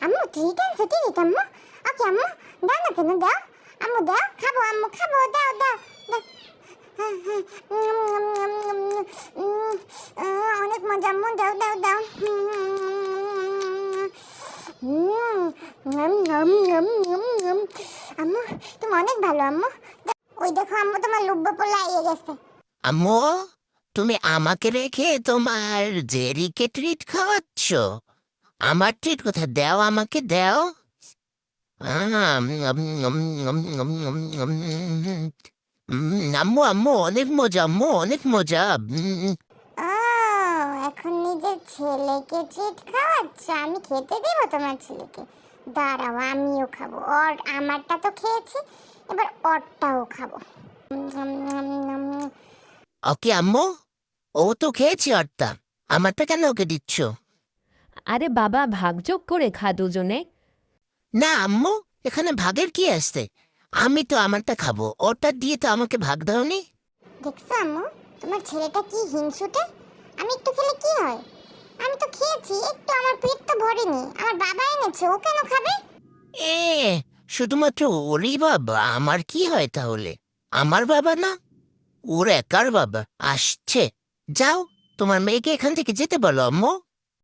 আম্মু ট্রিট আনছে ট্রিট আম্মু। ওকে আম্মু, দাও না কেন, দাও আম্মু, দাও, খাবো আম্মু, খাবো, দাও দাও দাও। অনেক মজা আম্মু, দাও দাও দাও। আম্মু তুমি অনেক ভালো আম্মু। ওই দেখো আম্মু, তোমার লুব্ব পোলা আইয়ে গেছে। আম্মু, তুমি আমাকে রেখে তোমার জেরিকে ট্রিট খাওয়াচ্ছ? আমার ট্রিট কোথায়? দাও, আমাকে দাও। আম্মু আম্মু অনেক মজা, আম্মু অনেক মজা। ও, এখন নিজের ছেলেকে ট্রিট খাওয়াচ্ছ? আমি খেতে দেবো তোমার ছেলেকে, দাঁড়াও আমিও খাবো। আমারটা তো খেয়েছি, এবার ওরটাও খাবো। ওকে আম্মু, ও তো খেয়েছি অর্ধা, আমারটা কেন ওকে দিচ্ছ? আরে বাবা, ভাগযোগ করে খা দুজনে। না আম্মু, এখানে ভাগের কি আসছে? আমি তো আমারটা খাবো, ওটা দিয়ে তো আমাকে ভাগ দাওনি। দেখছো আম্মু, তোমার ছেলেটা কি হিংসুটে। আমি একটু খেলে কি হয়? আমি তো খেয়েছি একটু, আমার পেট তো ভরেনি, আমার বাবা এনেছে, ও কেন খাবে? এ, শুধুমাত্র ওরই বাবা, আমার কি হয় তাহলে? আমার বাবা না, ওর একার বাবা। আসছে, যাও তোমার মেয়েকে এখান থেকে যেতে বলো আম্মু।